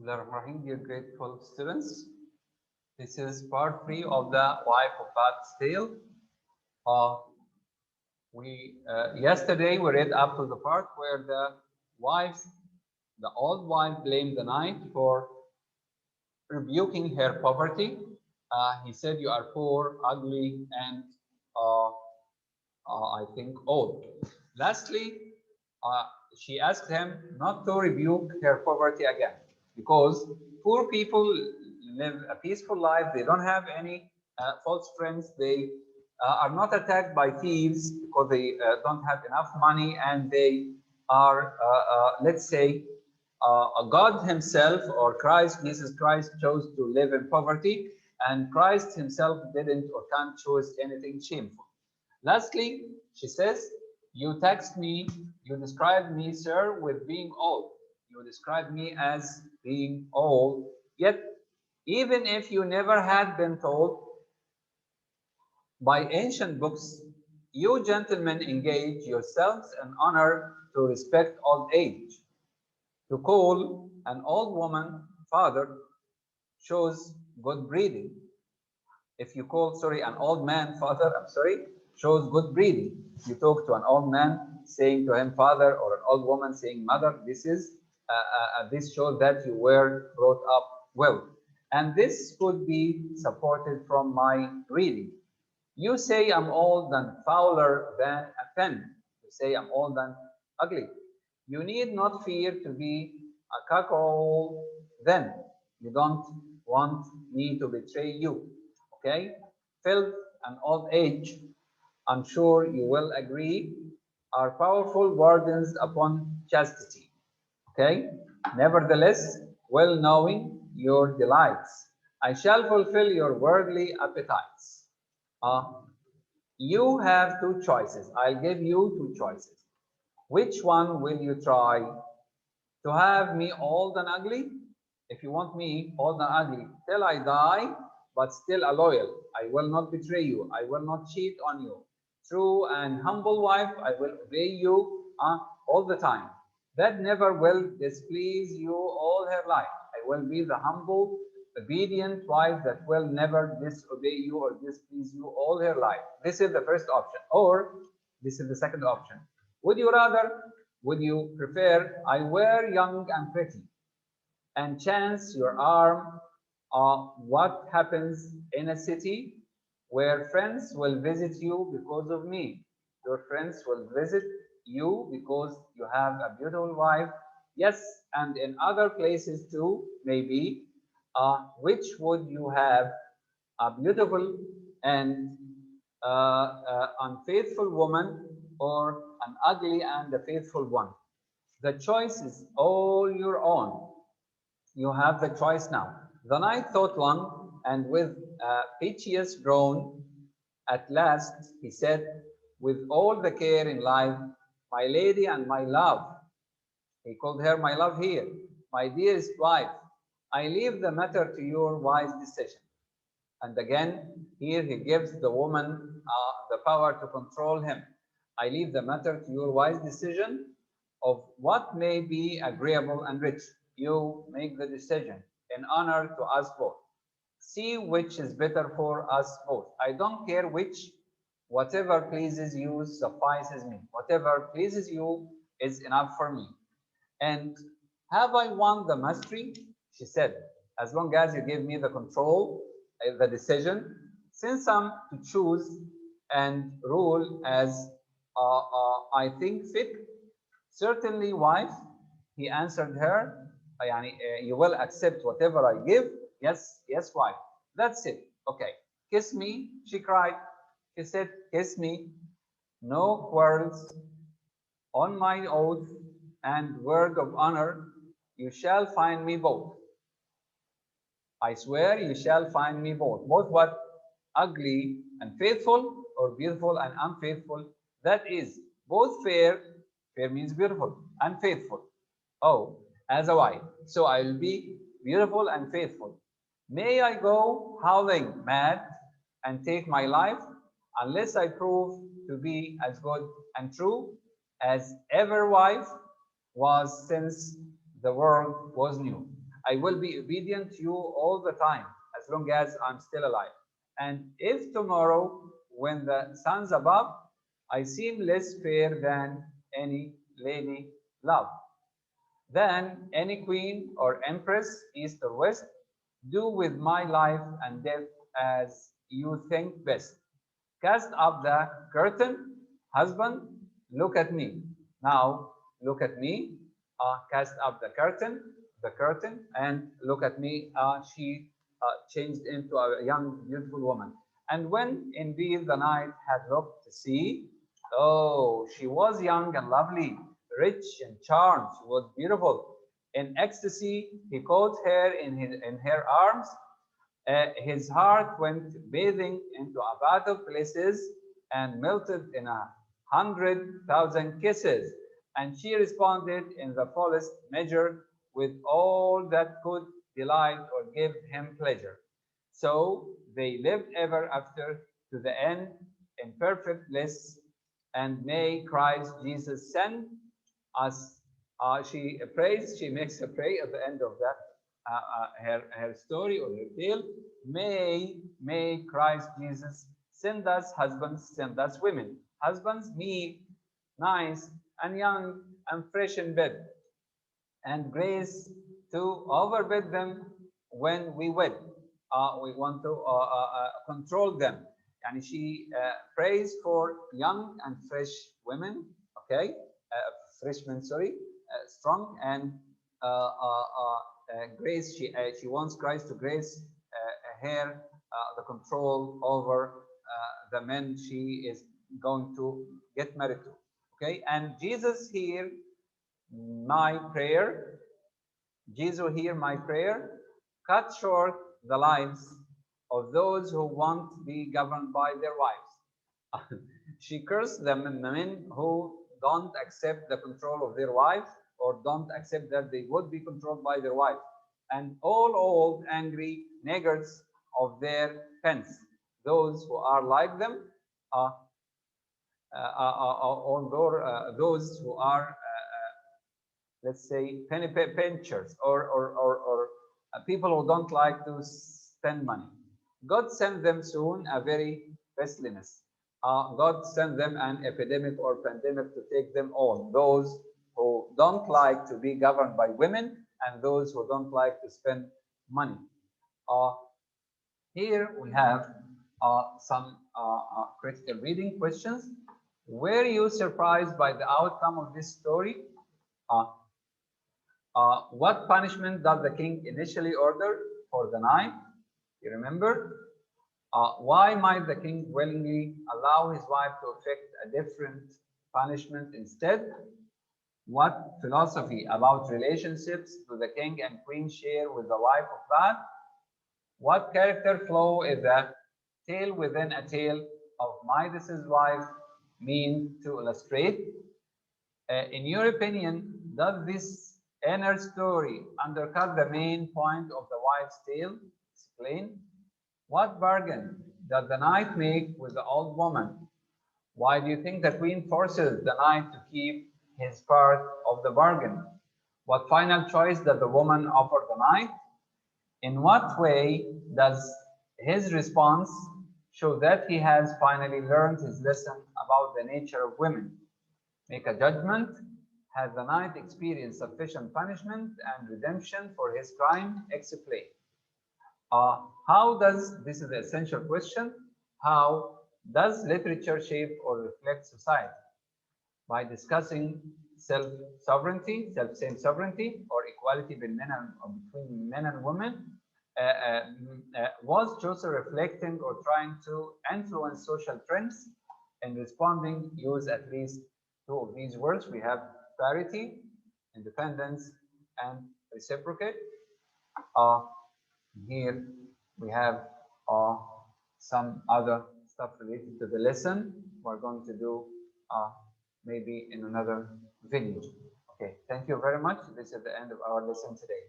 Bismillahirrahmanirrahim, dear grateful students. This is part 3 of the Wife of Beth's Tale. Uh, Yesterday we read up to the part where the old wife blamed the knight for rebuking her poverty. He said, "You are poor, ugly, and uh, I think old." Lastly, uh, she asked him not to rebuke her poverty again because poor people live a peaceful life. They don't have any false friends. They are not attacked by thieves because they don't have enough money, and they are, let's say, God Himself or Christ, Jesus Christ, chose to live in poverty, and Christ Himself didn't or can't choose anything shameful. Lastly, she says, "You text me, you described me, sir, with being old. You described me as being old. Yet, even if you never had been told by ancient books, you gentlemen engage yourselves in honor to respect old age. To call an old woman father shows good breeding. If you call, sorry, an old man father, I'm sorry, shows good breeding. You talk to an old man saying to him father, or an old woman saying mother, this shows that you were brought up well. And this could be supported from my reading. You say I'm old and fouler than a pen. You say I'm old and ugly. You need not fear to be a cuckold then. You don't want me to betray you. Okay? Filth and old age, I'm sure you will agree, are powerful burdens upon chastity. Okay? Nevertheless, well knowing your delights, I shall fulfill your worldly appetites. Uh, you have two choices. I'll give you two choices. Which one will you try? To have me old and ugly? If you want me old and ugly till I die, but still a loyal, I will not betray you. I will not cheat on you. True and humble wife, I will obey you all the time. That never will displease you all her life. I will be the humble, obedient wife that will never disobey you or displease you all her life. This is the first option. Or this is the second option. Would you rather, would you prefer I wear young and pretty and chance your arm what happens in a city where friends will visit you because of me? Your friends will visit you because you have a beautiful wife. Yes, and in other places too, maybe. Which would you have, a beautiful and unfaithful woman, or an ugly and a faithful one? The choice is all your own. You have the choice now. The knight thought long, and with a piteous groan, at last he said, with all the care in life, my lady and my love. He called her my love here, my dearest wife. I leave the matter to your wise decision. And again, here he gives the woman the power to control him. I leave the matter to your wise decision of what may be agreeable and rich. You make the decision in honor to us both. See which is better for us both. I don't care which, whatever pleases you suffices me. Whatever pleases you is enough for me. And have I won the mastery? She said, as long as you give me the control, the decision, since I'm to choose and rule as I think fit. Certainly, wife, he answered her, you will accept whatever I give? Yes, yes, wife. That's it. Okay. Kiss me, she cried. She said, kiss me. No quarrels, on my oath and word of honor, you shall find me both. I swear you shall find me both. Both what? Ugly and faithful, or beautiful and unfaithful. That is, both fair, fair means beautiful, and faithful. Oh, as a wife. So I will be beautiful and faithful. May I go howling mad and take my life unless I prove to be as good and true as ever wife was since the world was new. I will be obedient to you all the time as long as I'm still alive. And if tomorrow, when the sun's above, I seem less fair than any lady love, then any queen or empress, east or west, do with my life and death as you think best. Cast up the curtain, husband, look at me. Now, look at me. Cast up the curtain, and look at me. She changed into a young, beautiful woman. And when indeed the knight had looked to see, oh, she was young and lovely, rich and charmed. She was beautiful. In ecstasy, he caught her in her arms. His heart went bathing into a bath of places and melted in 100,000 kisses. And she responded in the fullest measure with all that could delight or give him pleasure. So they lived ever after to the end in perfect bliss. And may Christ Jesus send us. She makes a prayer at the end of that her story or her tale. May Christ Jesus send us husbands, send us women. Husbands, me, nice and young and fresh in bed, and grace to overbid them when we wed. We want to control them. And she prays for young and fresh women, okay, freshmen, sorry, strong and grace. She wants Christ to grace her the control over the men she is going to get married to. Okay, and Jesus here, my prayer. Jesus hear my prayer. Cut short the lives of those who want to be governed by their wives. She cursed the men who don't accept the control of their wives or don't accept that they would be controlled by their wife. And all old, angry naggards of their pens, those who are like them, or those who are let's say penny pinchers or people who don't like to spend money. God sent them soon a very pestilence. God sent them an epidemic or pandemic to take them all. Those who don't like to be governed by women and those who don't like to spend money. Here we have some critical reading questions. Were you surprised by the outcome of this story? What punishment does the king initially order for the knight? You remember? Why might the king willingly allow his wife to effect a different punishment instead? What philosophy about relationships do the king and queen share with the wife of God? What character flaw is a tale within a tale of Midas's wife mean to illustrate? In your opinion, does this inner story undercut the main point of the wife's tale? Explain. What bargain does the knight make with the old woman? Why do you think the queen forces the knight to keep his part of the bargain? What final choice does the woman offer the knight? In what way does his response show that he has finally learned his lesson about the nature of women? Make a judgment. Has the knight experienced sufficient punishment and redemption for his crime? Explain. How does, this is the essential question, how does literature shape or reflect society? By discussing self-sovereignty, self-same sovereignty, or equality between men and women. Was Chaucer reflecting or trying to influence social trends? In responding, use at least two of these words. We have parity, independence, and reciprocate. Here we have some other stuff related to the lesson. We're going to do maybe in another video. Okay, thank you very much. This is the end of our lesson today.